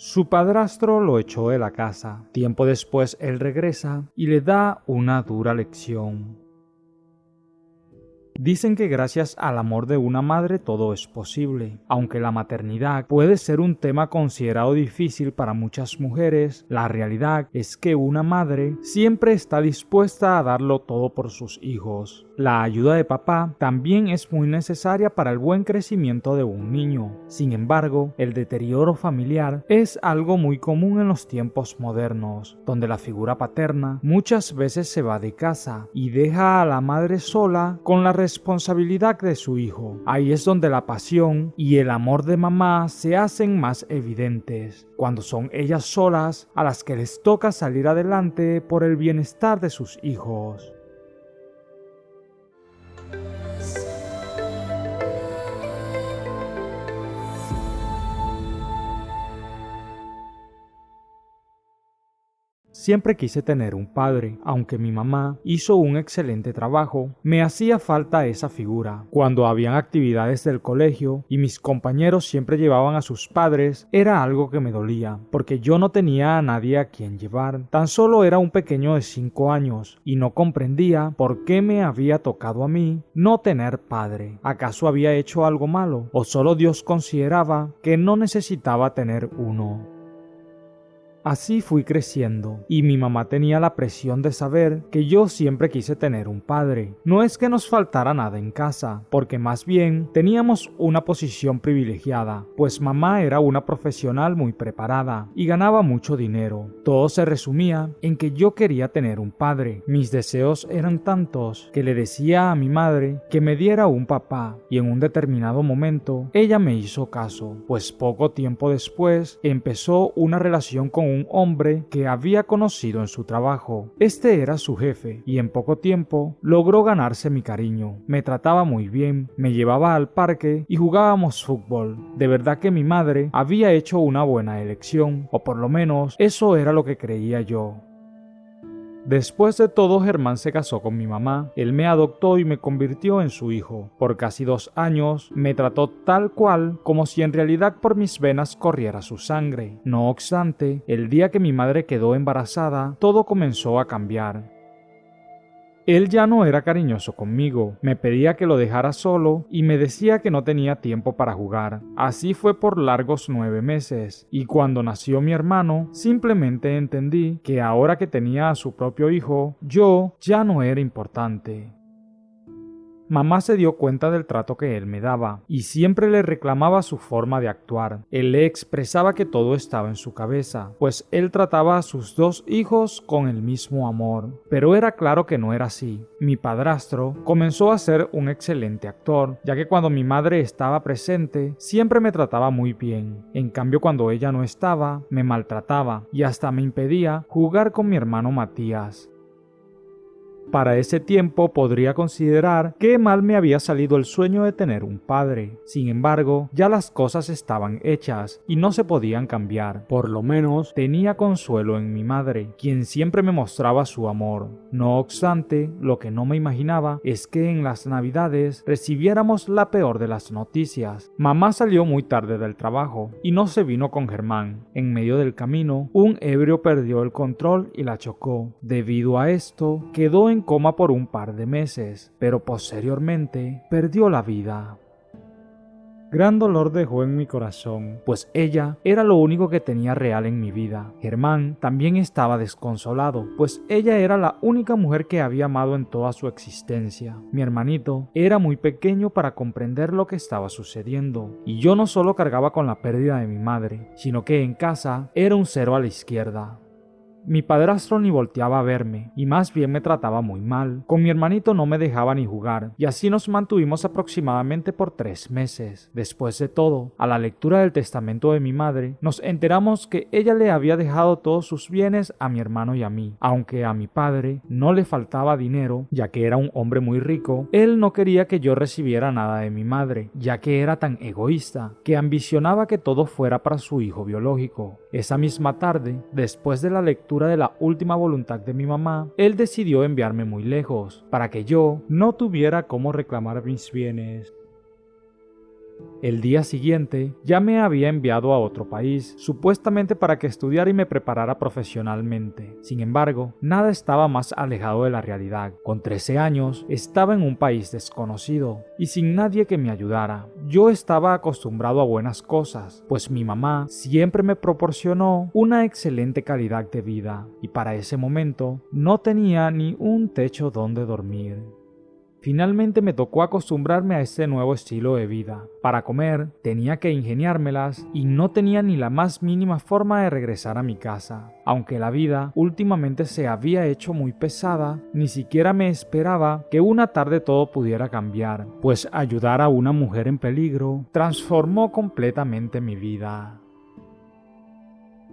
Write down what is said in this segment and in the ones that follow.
Su padrastro lo echó de la casa. Tiempo después él regresa y le da una dura lección. Dicen que gracias al amor de una madre todo es posible. Aunque la maternidad puede ser un tema considerado difícil para muchas mujeres, la realidad es que una madre siempre está dispuesta a darlo todo por sus hijos. La ayuda de papá también es muy necesaria para el buen crecimiento de un niño. Sin embargo, el deterioro familiar es algo muy común en los tiempos modernos, donde la figura paterna muchas veces se va de casa y deja a la madre sola con la responsabilidad de su hijo. Ahí es donde la pasión y el amor de mamá se hacen más evidentes, cuando son ellas solas a las que les toca salir adelante por el bienestar de sus hijos. Siempre quise tener un padre, aunque mi mamá hizo un excelente trabajo, me hacía falta esa figura. Cuando habían actividades del colegio y mis compañeros siempre llevaban a sus padres, era algo que me dolía, porque yo no tenía a nadie a quien llevar. Tan solo era un pequeño de 5 años y no comprendía por qué me había tocado a mí no tener padre. ¿Acaso había hecho algo malo? ¿O solo Dios consideraba que no necesitaba tener uno? Así fui creciendo, y mi mamá tenía la presión de saber que yo siempre quise tener un padre. No es que nos faltara nada en casa, porque más bien teníamos una posición privilegiada, pues mamá era una profesional muy preparada y ganaba mucho dinero. Todo se resumía en que yo quería tener un padre. Mis deseos eran tantos que le decía a mi madre que me diera un papá, y en un determinado momento ella me hizo caso, pues poco tiempo después empezó una relación con un hombre que había conocido en su trabajo. Este era su jefe y en poco tiempo logró ganarse mi cariño. Me trataba muy bien, me llevaba al parque y jugábamos fútbol. De verdad que mi madre había hecho una buena elección, o por lo menos eso era lo que creía yo. Después de todo, Germán se casó con mi mamá. Él me adoptó y me convirtió en su hijo. Por casi 2 años me trató tal cual, como si en realidad por mis venas corriera su sangre. No obstante, el día que mi madre quedó embarazada, todo comenzó a cambiar. Él ya no era cariñoso conmigo, me pedía que lo dejara solo y me decía que no tenía tiempo para jugar. Así fue por largos 9 meses, y cuando nació mi hermano, simplemente entendí que ahora que tenía a su propio hijo, yo ya no era importante. Mamá se dio cuenta del trato que él me daba y siempre le reclamaba su forma de actuar. Él le expresaba que todo estaba en su cabeza, pues él trataba a sus 2 hijos con el mismo amor. Pero era claro que no era así. Mi padrastro comenzó a ser un excelente actor, ya que cuando mi madre estaba presente, siempre me trataba muy bien. En cambio, cuando ella no estaba, me maltrataba y hasta me impedía jugar con mi hermano Matías. Para ese tiempo podría considerar que mal me había salido el sueño de tener un padre. Sin embargo, ya las cosas estaban hechas y no se podían cambiar. Por lo menos tenía consuelo en mi madre, quien siempre me mostraba su amor. No obstante, lo que no me imaginaba es que en las Navidades recibiéramos la peor de las noticias. Mamá salió muy tarde del trabajo y no se vino con Germán. En medio del camino, un ebrio perdió el control y la chocó. Debido a esto, quedó en coma por un par de meses, pero posteriormente perdió la vida. Gran dolor dejó en mi corazón, pues ella era lo único que tenía real en mi vida. Germán también estaba desconsolado, pues ella era la única mujer que había amado en toda su existencia. Mi hermanito era muy pequeño para comprender lo que estaba sucediendo, y yo no solo cargaba con la pérdida de mi madre, sino que en casa era un 0 a la izquierda. Mi padrastro ni volteaba a verme, y más bien me trataba muy mal. Con mi hermanito no me dejaba ni jugar, y así nos mantuvimos aproximadamente por 3 meses. Después de todo, a la lectura del testamento de mi madre, nos enteramos que ella le había dejado todos sus bienes a mi hermano y a mí. Aunque a mi padre no le faltaba dinero, ya que era un hombre muy rico, él no quería que yo recibiera nada de mi madre, ya que era tan egoísta, que ambicionaba que todo fuera para su hijo biológico. Esa misma tarde, después de la lectura de la última voluntad de mi mamá, él decidió enviarme muy lejos, para que yo no tuviera cómo reclamar mis bienes. El día siguiente ya me había enviado a otro país, supuestamente para que estudiara y me preparara profesionalmente. Sin embargo, nada estaba más alejado de la realidad. Con 13 años, estaba en un país desconocido y sin nadie que me ayudara. Yo estaba acostumbrado a buenas cosas, pues mi mamá siempre me proporcionó una excelente calidad de vida y para ese momento no tenía ni un techo donde dormir. Finalmente me tocó acostumbrarme a este nuevo estilo de vida. Para comer tenía que ingeniármelas y no tenía ni la más mínima forma de regresar a mi casa. Aunque la vida últimamente se había hecho muy pesada, ni siquiera me esperaba que una tarde todo pudiera cambiar, pues ayudar a una mujer en peligro transformó completamente mi vida.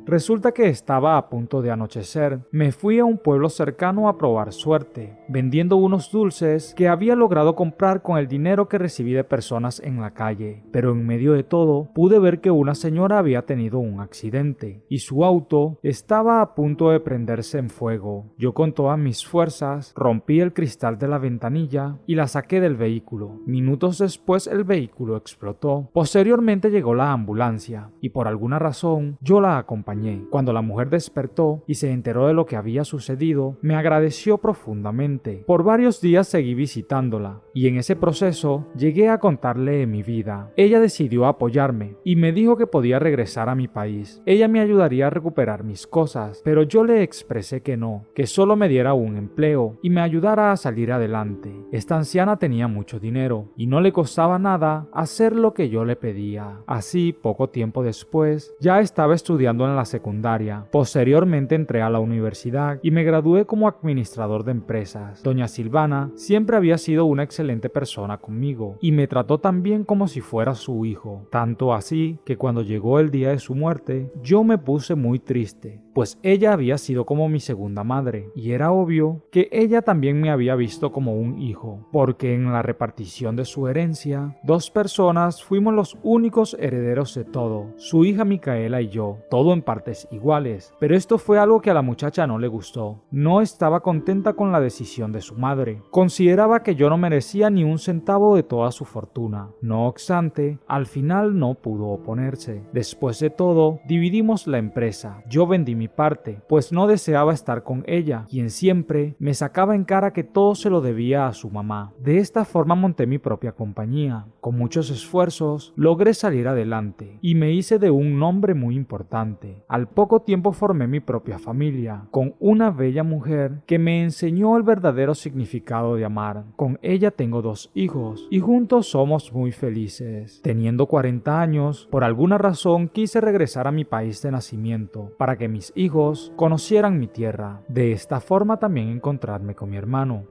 Resulta que estaba a punto de anochecer. Me fui a un pueblo cercano a probar suerte, vendiendo unos dulces que había logrado comprar con el dinero que recibí de personas en la calle. Pero en medio de todo, pude ver que una señora había tenido un accidente y su auto estaba a punto de prenderse en fuego. Yo con todas mis fuerzas rompí el cristal de la ventanilla y la saqué del vehículo. Minutos después el vehículo explotó. Posteriormente llegó la ambulancia y por alguna razón yo la acompañé. Cuando la mujer despertó y se enteró de lo que había sucedido, me agradeció profundamente. Por varios días seguí visitándola y en ese proceso llegué a contarle de mi vida. Ella decidió apoyarme y me dijo que podía regresar a mi país. Ella me ayudaría a recuperar mis cosas, pero yo le expresé que no, que solo me diera un empleo y me ayudara a salir adelante. Esta anciana tenía mucho dinero y no le costaba nada hacer lo que yo le pedía. Así, poco tiempo después, ya estaba estudiando en la secundaria. Posteriormente entré a la universidad y me gradué como administrador de empresas. Doña Silvana siempre había sido una excelente persona conmigo y me trató tan bien como si fuera su hijo. Tanto así que cuando llegó el día de su muerte, yo me puse muy triste, pues ella había sido como mi segunda madre y era obvio que ella también me había visto como un hijo, porque en la repartición de su herencia, 2 personas fuimos los únicos herederos de todo, su hija Micaela y yo, todo en partes iguales, pero esto fue algo que a la muchacha no le gustó. No estaba contenta con la decisión de su madre. Consideraba que yo no merecía ni un centavo de toda su fortuna. No obstante, al final no pudo oponerse. Después de todo, dividimos la empresa. Yo vendí mi parte, pues no deseaba estar con ella, quien siempre me sacaba en cara que todo se lo debía a su mamá. De esta forma monté mi propia compañía. Con muchos esfuerzos, logré salir adelante y me hice de un nombre muy importante. Al poco tiempo formé mi propia familia, con una bella mujer que me enseñó el verdadero significado de amar. Con ella tengo 2 hijos y juntos somos muy felices. Teniendo 40 años, por alguna razón quise regresar a mi país de nacimiento para que mis hijos conocieran mi tierra. De esta forma también encontrarme con mi hermano.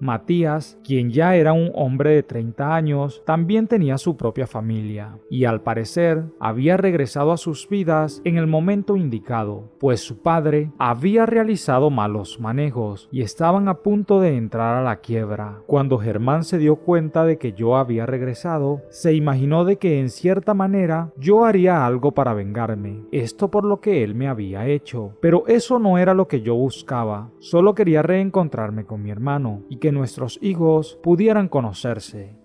Matías, quien ya era un hombre de 30 años, también tenía su propia familia y al parecer había regresado a sus vidas en el momento indicado, pues su padre había realizado malos manejos y estaban a punto de entrar a la quiebra. Cuando Germán se dio cuenta de que yo había regresado, se imaginó de que en cierta manera yo haría algo para vengarme, esto por lo que él me había hecho, pero eso no era lo que yo buscaba, solo quería reencontrarme con mi hermano y que nuestros hijos pudieran conocerse.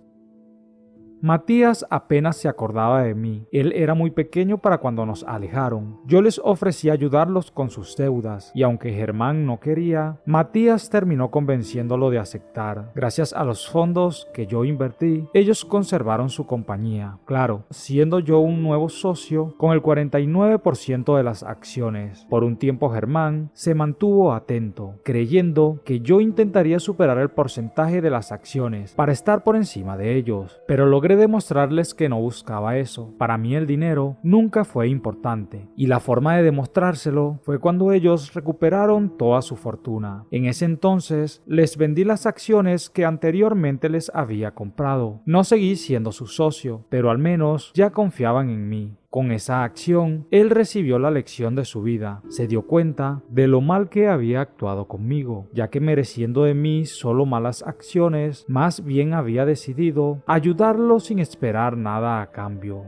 Matías apenas se acordaba de mí. Él era muy pequeño para cuando nos alejaron. Yo les ofrecí ayudarlos con sus deudas y aunque Germán no quería, Matías terminó convenciéndolo de aceptar. Gracias a los fondos que yo invertí, ellos conservaron su compañía. Claro, siendo yo un nuevo socio con el 49% de las acciones. Por un tiempo Germán se mantuvo atento, creyendo que yo intentaría superar el porcentaje de las acciones para estar por encima de ellos, pero logré demostrarles que no buscaba eso. Para mí el dinero nunca fue importante y la forma de demostrárselo fue cuando ellos recuperaron toda su fortuna. En ese entonces les vendí las acciones que anteriormente les había comprado. No seguí siendo su socio, pero al menos ya confiaban en mí. Con esa acción, él recibió la lección de su vida. Se dio cuenta de lo mal que había actuado conmigo, ya que mereciendo de mí solo malas acciones, más bien había decidido ayudarlo sin esperar nada a cambio.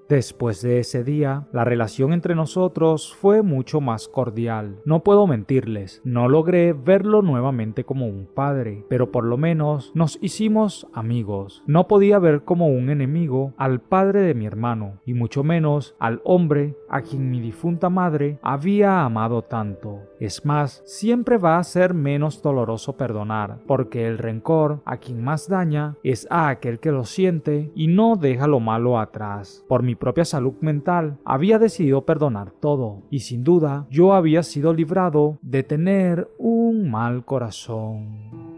Después de ese día, la relación entre nosotros fue mucho más cordial. No puedo mentirles, no logré verlo nuevamente como un padre, pero por lo menos nos hicimos amigos. No podía ver como un enemigo al padre de mi hermano, y mucho menos al hombre a quien mi difunta madre había amado tanto. Es más, siempre va a ser menos doloroso perdonar, porque el rencor a quien más daña es a aquel que lo siente y no deja lo malo atrás. Por mi propia salud mental, había decidido perdonar todo, y sin duda yo había sido librado de tener un mal corazón.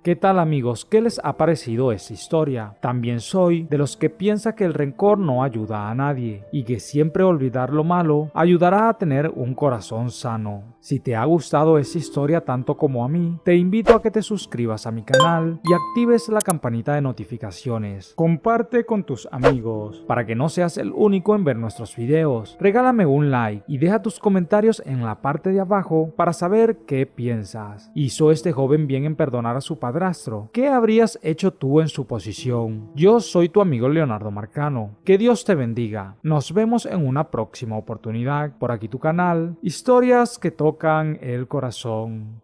¿Qué tal, amigos? ¿Qué les ha parecido esta historia? También soy de los que piensa que el rencor no ayuda a nadie y que siempre olvidar lo malo ayudará a tener un corazón sano. Si te ha gustado esta historia tanto como a mí, te invito a que te suscribas a mi canal y actives la campanita de notificaciones. Comparte con tus amigos para que no seas el único en ver nuestros videos. Regálame un like y deja tus comentarios en la parte de abajo para saber qué piensas. ¿Hizo este joven bien en perdonar a su padre? ¿Qué habrías hecho tú en su posición? Yo soy tu amigo Leonardo Marcano. Que Dios te bendiga. Nos vemos en una próxima oportunidad por aquí tu canal, Historias que tocan el corazón.